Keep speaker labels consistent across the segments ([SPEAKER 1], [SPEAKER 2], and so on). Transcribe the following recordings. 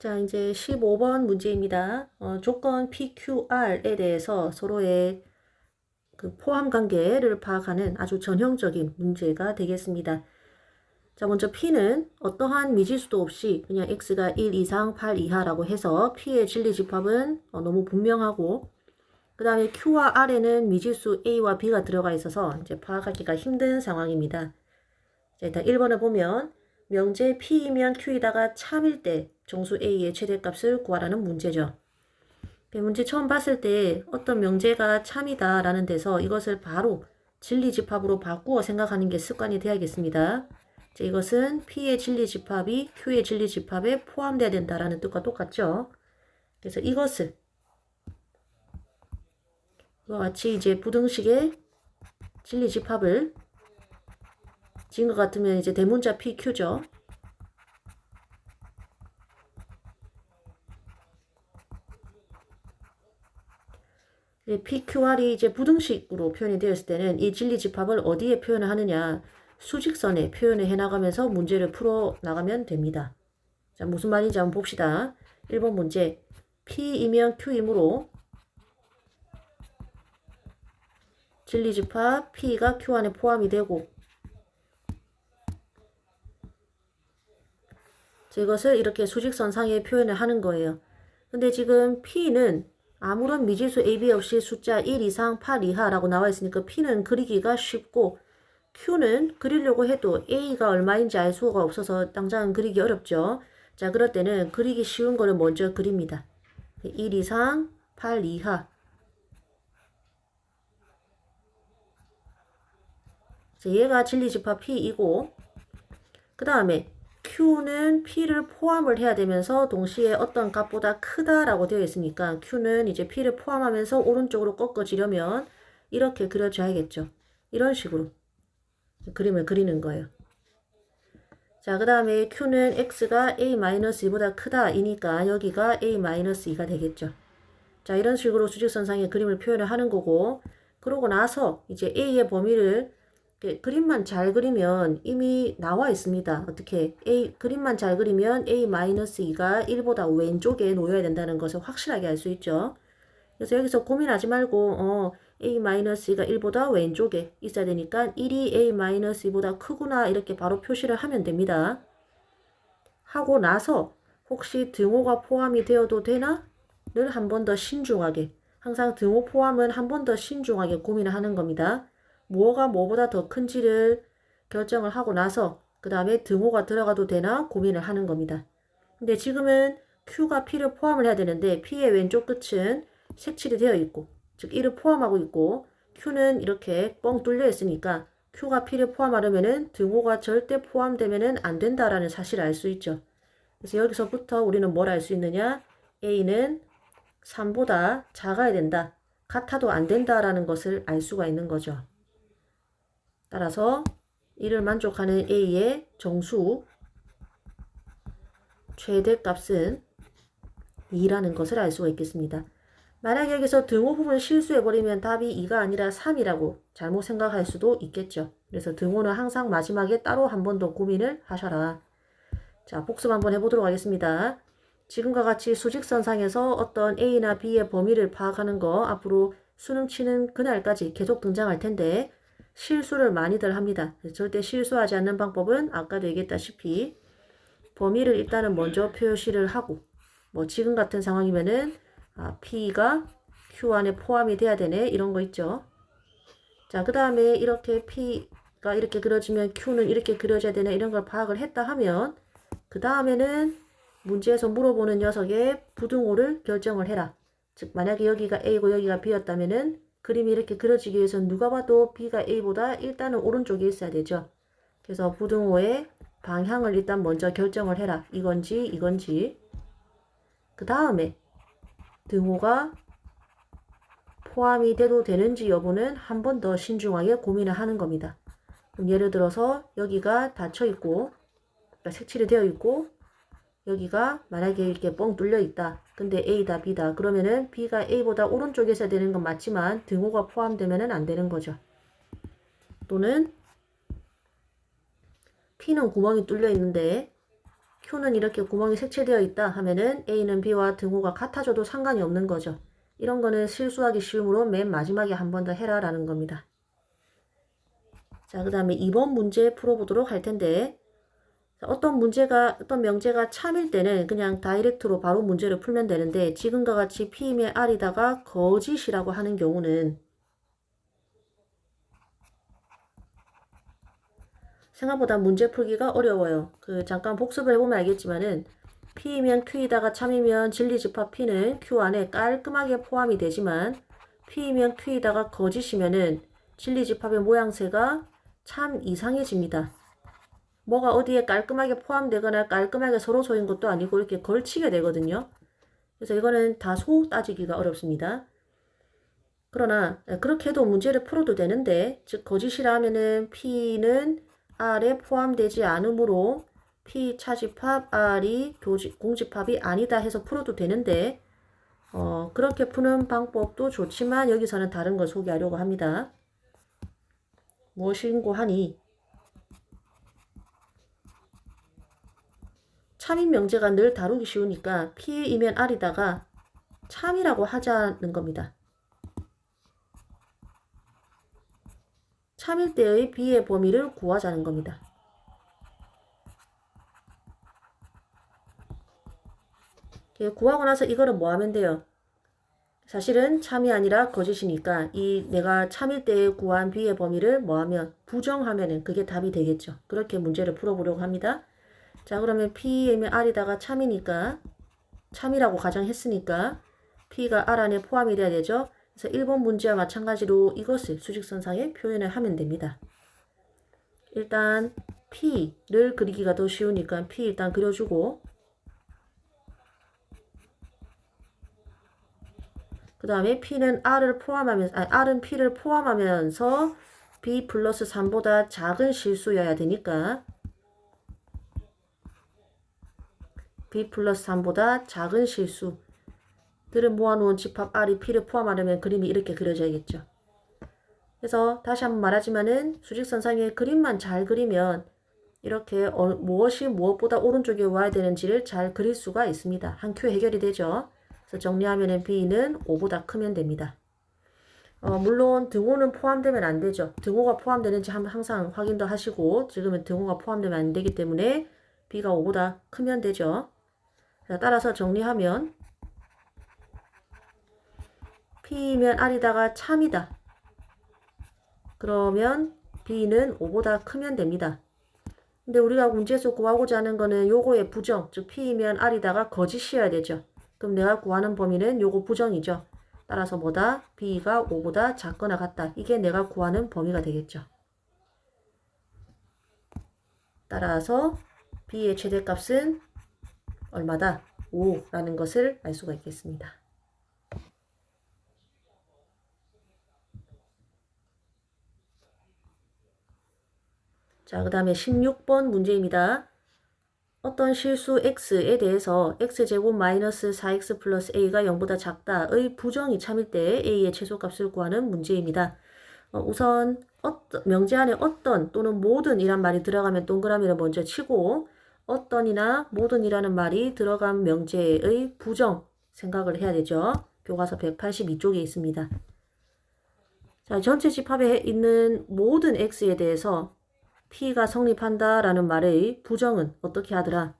[SPEAKER 1] 자, 이제 15번 문제입니다. 조건 PQR에 대해서 서로의 그 포함 관계를 파악하는 아주 전형적인 문제가 되겠습니다. 자, 먼저 P는 어떠한 미지수도 없이 그냥 X가 1 이상 8 이하라고 해서 P의 진리집합은 너무 분명하고, 그 다음에 Q와 R에는 미지수 A와 B가 들어가 있어서 이제 파악하기가 힘든 상황입니다. 자, 일단 1번을 보면 명제 P이면 Q이다가 참일 때 정수 A의 최대값을 구하라는 문제죠. 문제 처음 봤을 때 어떤 명제가 참이다 라는 데서 이것을 바로 진리집합으로 바꾸어 생각하는 게 습관이 되어야겠습니다. 자, 이것은 P의 진리집합이 Q의 진리집합에 포함되어야 된다라는 뜻과 똑같죠. 그래서 이것을 이와 같이 이제 부등식의 진리집합을 지은 것 같으면 이제 대문자 PQ죠. PQR이 이제 부등식으로 표현이 되었을 때는 이 진리집합을 어디에 표현을 하느냐, 수직선에 표현을 해나가면서 문제를 풀어나가면 됩니다. 자, 무슨 말인지 한번 봅시다. 1번 문제, P이면 Q이므로 진리집합 P가 Q 안에 포함이 되고, 자, 이것을 이렇게 수직선상에 표현을 하는 거예요. 근데 지금 P는 아무런 미지수 AB 없이 숫자 1 이상 8 이하라고 나와 있으니까 P는 그리기가 쉽고, Q는 그리려고 해도 A가 얼마인지 알 수가 없어서 당장 그리기 어렵죠. 자, 그럴 때는 그리기 쉬운 거를 먼저 그립니다. 1 이상 8 이하. 자, 얘가 진리집합 P이고, 그 다음에 Q는 P를 포함을 해야 되면서 동시에 어떤 값보다 크다라고 되어 있으니까 Q는 이제 P를 포함하면서 오른쪽으로 꺾어지려면 이렇게 그려줘야겠죠. 이런 식으로 그림을 그리는 거예요. 자, 그 다음에 Q는 X가 A-2보다 크다 이니까 여기가 A-2가 되겠죠. 자, 이런 식으로 수직선상의 그림을 표현을 하는 거고, 그러고 나서 이제 A의 범위를 그림만 잘 그리면 이미 나와 있습니다. 어떻게 그림만 잘 그리면 A-2가 1보다 왼쪽에 놓여야 된다는 것을 확실하게 알 수 있죠. 그래서 여기서 고민하지 말고 A-2가 1보다 왼쪽에 있어야 되니까 1이 A-2보다 크구나 이렇게 바로 표시를 하면 됩니다. 하고 나서 혹시 등호가 포함이 되어도 되나? 를 한 번 더 신중하게, 항상 등호 포함은 한 번 더 신중하게 고민을 하는 겁니다. 뭐가 뭐보다 더 큰지를 결정을 하고 나서 그 다음에 등호가 들어가도 되나 고민을 하는 겁니다. 근데 지금은 Q가 P를 포함을 해야 되는데 P의 왼쪽 끝은 색칠이 되어 있고, 즉 1을 포함하고 있고, Q는 이렇게 뻥 뚫려 있으니까 Q가 P를 포함하려면은 등호가 절대 포함되면은 안 된다라는 사실을 알 수 있죠. 그래서 여기서부터 우리는 뭘 알 수 있느냐? A는 3보다 작아야 된다. 같아도 안 된다라는 것을 알 수가 있는 거죠. 따라서 이를 만족하는 A의 정수 최대값은 2라는 것을 알 수가 있겠습니다. 만약에 여기서 등호 부분 실수해버리면 답이 2가 아니라 3이라고 잘못 생각할 수도 있겠죠. 그래서 등호는 항상 마지막에 따로 한 번 더 고민을 하셔라. 자, 복습 한번 해보도록 하겠습니다. 지금과 같이 수직선상에서 어떤 A나 B의 범위를 파악하는 거 앞으로 수능 치는 그날까지 계속 등장할 텐데 실수를 많이들 합니다. 절대 실수하지 않는 방법은 아까도 얘기했다시피 범위를 일단은 먼저 표시를 하고, 뭐 지금 같은 상황이면은 P가 Q 안에 포함이 돼야 되네 이런 거 있죠. 자, 그 다음에 이렇게 P가 이렇게 그려지면 Q는 이렇게 그려져야 되네 이런 걸 파악을 했다 하면 그 다음에는 문제에서 물어보는 녀석의 부등호를 결정을 해라. 즉 만약에 여기가 A고 여기가 B였다면은 그림이 이렇게 그려지기 위해서는 누가 봐도 B가 A보다 일단은 오른쪽에 있어야 되죠. 그래서 부등호의 방향을 일단 먼저 결정을 해라. 이건지 이건지. 그 다음에 등호가 포함이 돼도 되는지 여부는 한 번 더 신중하게 고민을 하는 겁니다. 그럼 예를 들어서 여기가 닫혀 있고, 그러니까 색칠이 되어 있고, 여기가 만약에 이렇게 뻥 뚫려 있다. 근데 A다 B다. 그러면은 B가 A보다 오른쪽에 있어야 되는 건 맞지만 등호가 포함되면은 안 되는 거죠. 또는 P는 구멍이 뚫려 있는데 Q는 이렇게 구멍이 색칠되어 있다 하면은 A는 B와 등호가 같아져도 상관이 없는 거죠. 이런 거는 실수하기 쉬우므로 맨 마지막에 한 번 더 해라 라는 겁니다. 자, 그 다음에 2번 문제 풀어보도록 할 텐데, 어떤 명제가 참일 때는 그냥 다이렉트로 바로 문제를 풀면 되는데, 지금과 같이 P이면 R이다가 거짓이라고 하는 경우는 생각보다 문제 풀기가 어려워요. 잠깐 복습을 해보면 알겠지만은 P이면 Q이다가 참이면 진리집합 P는 Q 안에 깔끔하게 포함이 되지만 P이면 Q이다가 거짓이면은 진리집합의 모양새가 참 이상해집니다. 뭐가 어디에 깔끔하게 포함되거나 깔끔하게 서로 소인 것도 아니고 이렇게 걸치게 되거든요. 그래서 이거는 다소 따지기가 어렵습니다. 그러나 그렇게 해도 문제를 풀어도 되는데, 즉 거짓이라 하면은 P는 R에 포함되지 않으므로 P 차집합 R이 공집합이 아니다 해서 풀어도 되는데, 그렇게 푸는 방법도 좋지만 여기서는 다른 걸 소개하려고 합니다. 무엇인고 하니 참인 명제가 늘 다루기 쉬우니까 P이면 R이다가 참이라고 하자는 겁니다. 참일 때의 B의 범위를 구하자는 겁니다. 구하고 나서 이거를 뭐 하면 돼요? 사실은 참이 아니라 거짓이니까 이 내가 참일 때 구한 B의 범위를 뭐 하면 부정하면은 그게 답이 되겠죠. 그렇게 문제를 풀어보려고 합니다. 자, 그러면 P이면 R이다가 참이니까 참이라고 가정했으니까 P가 R 안에 포함이 돼야 되죠. 그래서 1번 문제와 마찬가지로 이것을 수직선상에 표현을 하면 됩니다. 일단 P를 그리기가 더 쉬우니까 P 일단 그려주고, 그 다음에 P는 R은 P를 포함하면서 B 플러스 3보다 작은 실수여야 되니까 B 플러스 3보다 작은 실수들을 모아놓은 집합 R이 P를 포함하려면 그림이 이렇게 그려져야겠죠. 그래서 다시 한번 말하지만은 수직선상의 그림만 잘 그리면 이렇게 무엇이 무엇보다 오른쪽에 와야 되는지를 잘 그릴 수가 있습니다. 한 큐 해결이 되죠. 그래서 정리하면은 B는 5보다 크면 됩니다. 물론 등호는 포함되면 안 되죠. 등호가 포함되는지 항상 확인도 하시고, 지금은 등호가 포함되면 안 되기 때문에 B가 5보다 크면 되죠. 따라서 정리하면 P이면 R이다가 참이다. 그러면 B는 5보다 크면 됩니다. 근데 우리가 문제에서 구하고자 하는 거는 요거의 부정, 즉 P이면 R이다가 거짓이어야 되죠. 그럼 내가 구하는 범위는 요거 부정이죠. 따라서 뭐다? B가 5보다 작거나 같다. 이게 내가 구하는 범위가 되겠죠. 따라서 B의 최대값은 얼마다? 5라는 것을 알 수가 있겠습니다. 자, 그 다음에 16번 문제입니다. 어떤 실수 x에 대해서 x제곱 마이너스 4x 플러스 a가 0보다 작다의 부정이 참일 때 a의 최소값을 구하는 문제입니다. 우선 명제 안에 어떤 또는 모든 이란 말이 들어가면 동그라미를 먼저 치고, 어떤이나 모든이라는 말이 들어간 명제의 부정 생각을 해야 되죠. 교과서 182쪽에 있습니다. 자, 전체 집합에 있는 모든 x에 대해서 P가 성립한다 라는 말의 부정은 어떻게 하더라?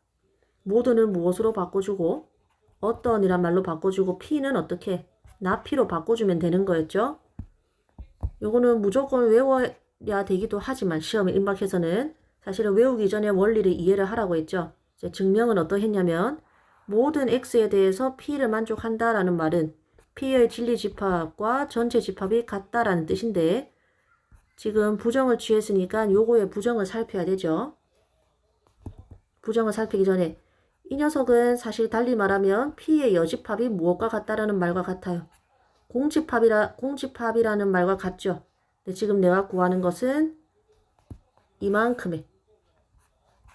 [SPEAKER 1] 모든을 무엇으로 바꿔주고 어떤이란 말로 바꿔주고 P는 어떻게? 나P로 바꿔주면 되는 거였죠. 요거는 무조건 외워야 되기도 하지만 시험에 임박해서는 사실은 외우기 전에 원리를 이해를 하라고 했죠. 이제 증명은 어떠했냐면 모든 X에 대해서 P를 만족한다 라는 말은 P의 진리집합과 전체 집합이 같다라는 뜻인데, 지금 부정을 취했으니까 요거의 부정을 살펴야 되죠. 부정을 살피기 전에 이 녀석은 사실 달리 말하면 P의 여집합이 무엇과 같다라는 말과 같아요. 공집합이라는 말과 같죠. 근데 지금 내가 구하는 것은 이만큼의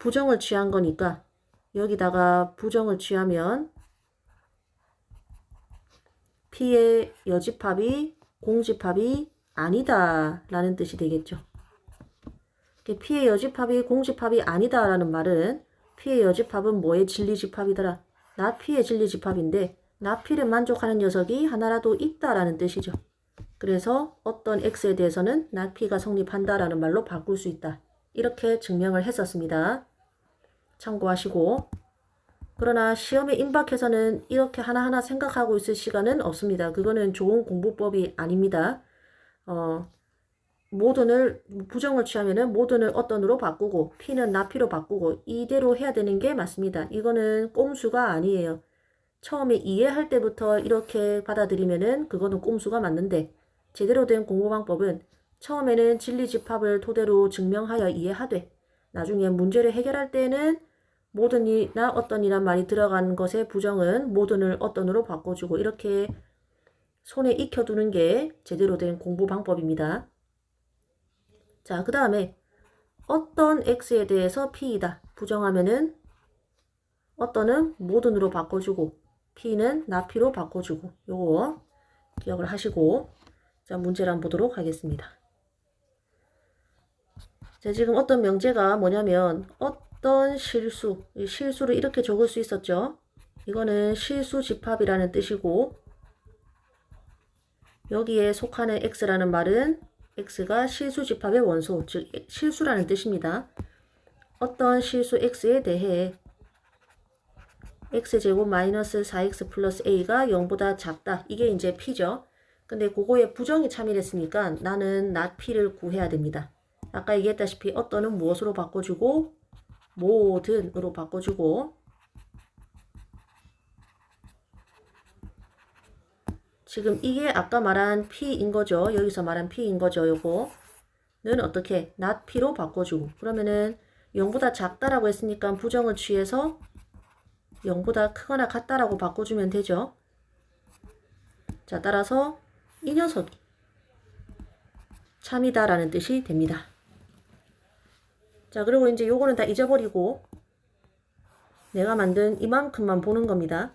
[SPEAKER 1] 부정을 취한 거니까 여기다가 부정을 취하면 P의 여집합이 공집합이 아니다 라는 뜻이 되겠죠. P의 여집합이 공집합이 아니다 라는 말은 P의 여집합은 뭐의 진리집합이더라? not P의 진리집합인데 not P를 만족하는 녀석이 하나라도 있다라는 뜻이죠. 그래서 어떤 X에 대해서는 not P가 성립한다라는 말로 바꿀 수 있다. 이렇게 증명을 했었습니다. 참고하시고. 그러나 시험에 임박해서는 이렇게 하나하나 생각하고 있을 시간은 없습니다. 그거는 좋은 공부법이 아닙니다. 모든을 부정을 취하면은 모든을 어떤으로 바꾸고 P는 not P로 바꾸고 이대로 해야 되는 게 맞습니다. 이거는 꼼수가 아니에요. 처음에 이해할 때부터 이렇게 받아들이면은 그거는 꼼수가 맞는데 제대로 된 공부 방법은 처음에는 진리집합을 토대로 증명하여 이해하되 나중에 문제를 해결할 때는 모든이나 어떤이란 말이 들어간 것의 부정은 모든을 어떤으로 바꿔주고 이렇게 손에 익혀두는 게 제대로 된 공부 방법입니다. 자, 그 다음에 어떤 X에 대해서 P이다. 부정하면은 어떤은 모든으로 바꿔주고 P는 not P로 바꿔주고 요거 기억을 하시고 자, 문제를 한번 보도록 하겠습니다. 자, 지금 어떤 명제가 뭐냐면 어떤 실수를 이렇게 적을 수 있었죠. 이거는 실수 집합이라는 뜻이고 여기에 속하는 X라는 말은 X가 실수 집합의 원소, 즉 실수라는 뜻입니다. 어떤 실수 X에 대해 X제곱 마이너스 4X 플러스 A가 0보다 작다. 이게 이제 P죠. 근데 그거에 부정이 참여했으니까 나는 not P를 구해야 됩니다. 아까 얘기했다시피 어떤은 무엇으로 바꿔주고 모든으로 바꿔주고 지금 이게 아까 말한 P인 거죠. 여기서 말한 P인 거죠. 요거는 어떻게 not P로 바꿔주고 그러면은 0보다 작다라고 했으니까 부정을 취해서 0보다 크거나 같다라고 바꿔주면 되죠. 자, 따라서 이 녀석이 참이다라는 뜻이 됩니다. 자, 그리고 이제 요거는 다 잊어버리고 내가 만든 이만큼만 보는 겁니다.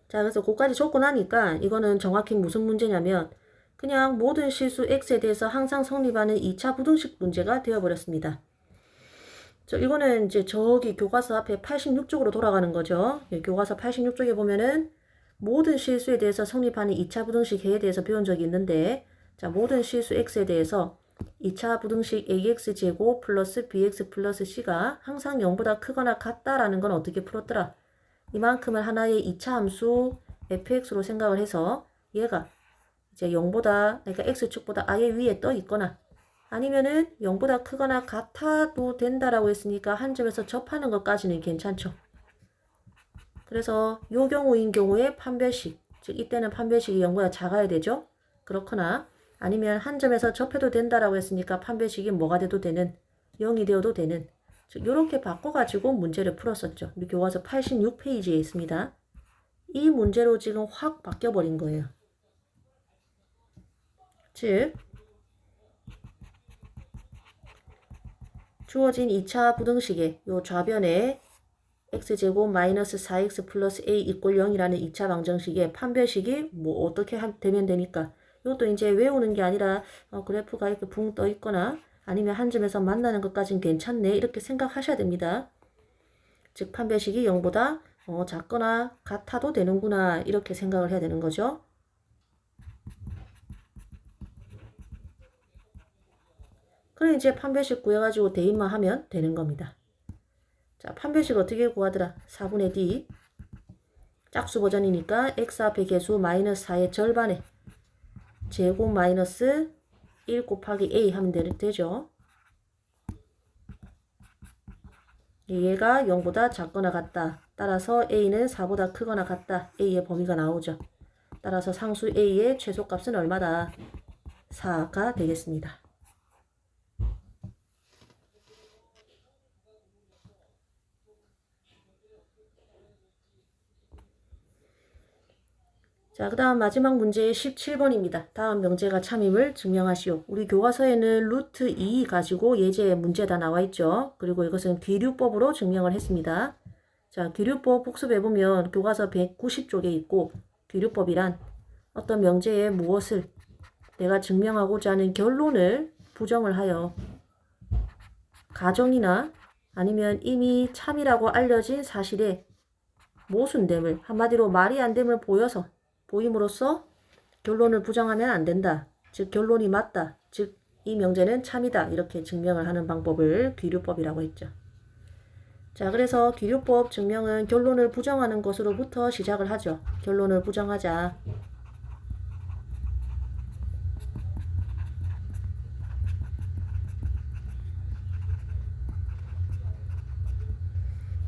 [SPEAKER 1] 자, 그래서 그거까지 적고 나니까 이거는 정확히 무슨 문제냐면 그냥 모든 실수 X에 대해서 항상 성립하는 2차 부등식 문제가 되어버렸습니다. 이거는 이제 저기 교과서 앞에 86쪽으로 돌아가는 거죠. 교과서 86쪽에 보면은 모든 실수에 대해서 성립하는 2차 부등식 해에 대해서 배운 적이 있는데 자, 모든 실수 X에 대해서 2차 부등식 AX제곱 플러스 BX 플러스 C가 항상 0보다 크거나 같다라는 건 어떻게 풀었더라? 이만큼을 하나의 2차 함수 fx로 생각을 해서 얘가 이제 0보다 그러니까 x축보다 아예 위에 떠 있거나 아니면은 0보다 크거나 같아도 된다라고 했으니까 한 점에서 접하는 것까지는 괜찮죠. 그래서 요 경우인 경우에 판별식, 즉 이때는 판별식이 0보다 작아야 되죠. 그렇거나 아니면 한 점에서 접해도 된다라고 했으니까 판별식이 뭐가 돼도 되는 0이 되어도 되는 즉 요렇게 바꿔가지고 문제를 풀었었죠. 우리 교과서 86페이지에 있습니다. 이 문제로 지금 확 바뀌어버린 거예요. 즉 주어진 2차 부등식의 요 좌변에 x제곱 마이너스 4x 플러스 a 이꼴 0이라는 2차 방정식의 판별식이 뭐 어떻게 되면 되니까 이것도 이제 외우는 게 아니라 그래프가 이렇게 붕 떠 있거나 아니면 한 점에서 만나는 것까지는 괜찮네 이렇게 생각하셔야 됩니다. 즉 판별식이 0보다 작거나 같아도 되는구나 이렇게 생각을 해야 되는 거죠. 그럼 이제 판별식 구해가지고 대입만 하면 되는 겁니다. 자, 판별식 어떻게 구하더라? 4분의 d 짝수 버전이니까 x 앞에 개수 마이너스 4의 절반에 제곱 마이너스 1 곱하기 a 하면 되죠. 얘가 0보다 작거나 같다. 따라서 a는 4보다 크거나 같다. a의 범위가 나오죠. 따라서 상수 a의 최소값은 얼마다? 4가 되겠습니다. 자, 그 다음 마지막 문제 17번입니다. 다음 명제가 참임을 증명하시오. 우리 교과서에는 루트 2 가지고 예제 문제 다 나와 있죠. 그리고 이것은 귀류법으로 증명을 했습니다. 자, 귀류법 복습해보면 교과서 190쪽에 있고 귀류법이란 어떤 명제의 무엇을 내가 증명하고자 하는 결론을 부정을 하여 가정이나 아니면 이미 참이라고 알려진 사실에 모순됨을, 한마디로 말이 안 됨을 보임으로써 결론을 부정하면 안 된다. 즉 결론이 맞다. 즉 이 명제는 참이다. 이렇게 증명을 하는 방법을 귀류법이라고 했죠. 자, 그래서 귀류법 증명은 결론을 부정하는 것으로부터 시작을 하죠. 결론을 부정하자.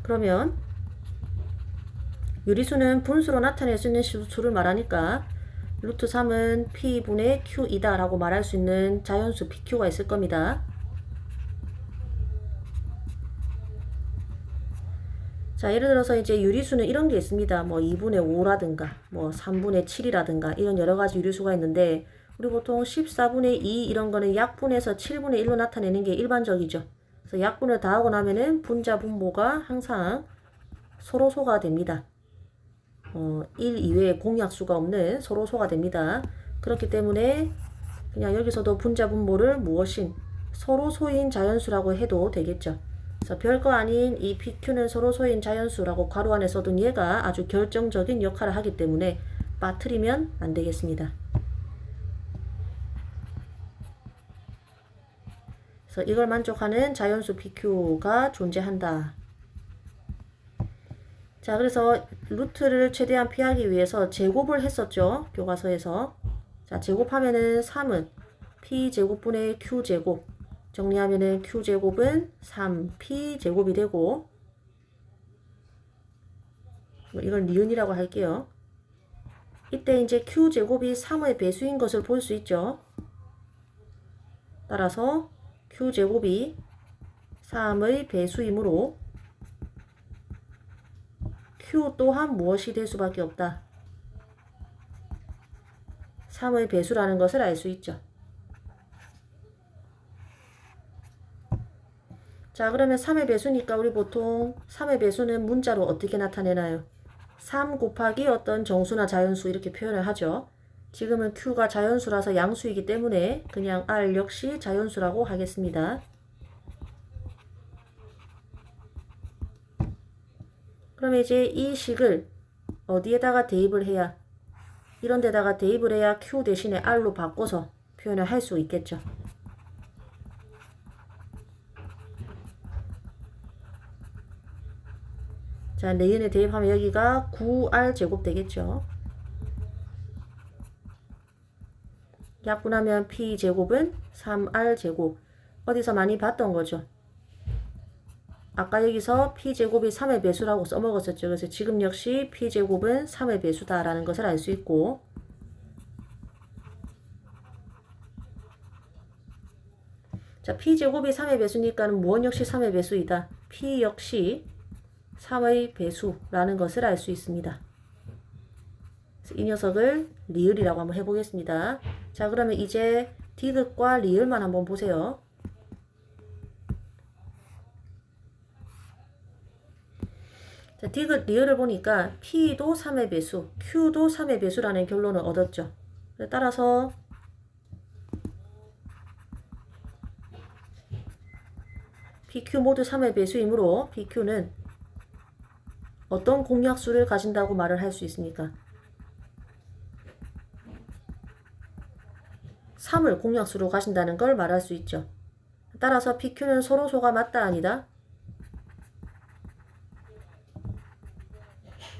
[SPEAKER 1] 그러면 유리수는 분수로 나타낼 수 있는 수를 말하니까 루트 3은 P분의 Q이다 라고 말할 수 있는 자연수 PQ가 있을 겁니다. 자, 예를 들어서 이제 유리수는 이런 게 있습니다. 뭐 2분의 5라든가 뭐 3분의 7이라든가 이런 여러 가지 유리수가 있는데 우리 보통 14분의 2 이런 거는 약분해서 7분의 1로 나타내는 게 일반적이죠. 그래서 약분을 다 하고 나면은 분자 분모가 항상 서로소가 됩니다. 1 이외에 공약수가 없는 서로소가 됩니다. 그렇기 때문에 그냥 여기서도 분자 분모를 무엇인 서로소인 자연수라고 해도 되겠죠. 그래서 별거 아닌 이 PQ는 서로소인 자연수라고 괄호 안에 써둔 얘가 아주 결정적인 역할을 하기 때문에 빠뜨리면 안 되겠습니다. 그래서 이걸 만족하는 자연수 PQ가 존재한다. 자, 그래서 루트를 최대한 피하기 위해서 제곱을 했었죠. 교과서에서. 자, 제곱하면은 3은 P제곱분의 Q제곱. 정리하면은 Q제곱은 3P제곱이 되고, 이걸 니은이라고 할게요. 이때 이제 Q제곱이 3의 배수인 것을 볼 수 있죠. 따라서 Q제곱이 3의 배수이므로 Q 또한 무엇이 될 수밖에 없다. 3의 배수라는 것을 알 수 있죠. 자, 그러면 3의 배수니까 우리 보통 3의 배수는 문자로 어떻게 나타내나요? 3 곱하기 어떤 정수나 자연수 이렇게 표현을 하죠. 지금은 Q가 자연수라서 양수이기 때문에 그냥 R 역시 자연수라고 하겠습니다. 그러면 이제 이 식을 어디에다가 대입을 해야, 이런 데다가 대입을 해야 Q 대신에 R로 바꿔서 표현을 할 수 있겠죠. 자, 내연에 대입하면 여기가 9R제곱 되겠죠. 약분하면 P제곱은 3R제곱. 어디서 많이 봤던 거죠. 아까 여기서 P제곱이 3의 배수라고 써먹었었죠. 그래서 지금 역시 P제곱은 3의 배수다라는 것을 알 수 있고, 자, P제곱이 3의 배수니까는 무언 역시 3의 배수이다. P 역시 3의 배수라는 것을 알 수 있습니다. 이 녀석을 리을이라고 한번 해보겠습니다. 자, 그러면 이제 디귿과 리을만 한번 보세요. 자, 디귿 리을을 보니까 P도 3의 배수, Q도 3의 배수라는 결론을 얻었죠. 따라서 PQ 모두 3의 배수이므로 PQ는 어떤 공약수를 가진다고 말을 할 수 있습니까? 3을 공약수로 가진다는 걸 말할 수 있죠. 따라서 PQ는 서로소가 맞다 아니다?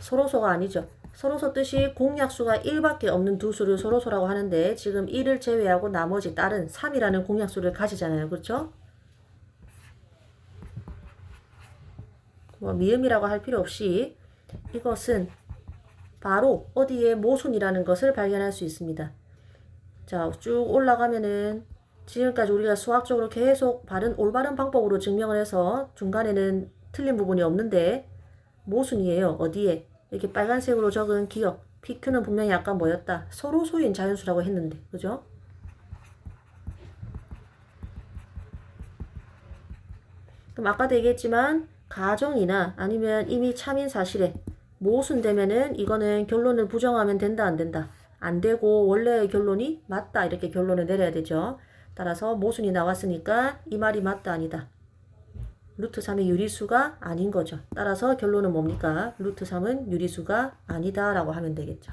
[SPEAKER 1] 서로소가 아니죠. 서로소 뜻이 공약수가 1밖에 없는 두 수를 서로소라고 하는데 지금 1을 제외하고 나머지 다른 3이라는 공약수를 가지잖아요. 그렇죠? 뭐 미음이라고 할 필요 없이 이것은 바로 어디에 모순이라는 것을 발견할 수 있습니다. 자, 쭉 올라가면은 지금까지 우리가 수학적으로 계속 올바른 방법으로 증명을 해서 중간에는 틀린 부분이 없는데 모순이에요. 어디에? 이렇게 빨간색으로 적은 기억. PQ는 분명히 아까 뭐였다? 서로소인 자연수라고 했는데. 그죠? 그럼 아까도 얘기했지만 가정이나 아니면 이미 참인 사실에 모순되면은 이거는 결론을 부정하면 된다 안 된다? 안 되고 원래의 결론이 맞다 이렇게 결론을 내려야 되죠. 따라서 모순이 나왔으니까 이 말이 맞다 아니다? 루트 3이 유리수가 아닌 거죠. 따라서 결론은 뭡니까? 루트 3은 유리수가 아니다 라고 하면 되겠죠.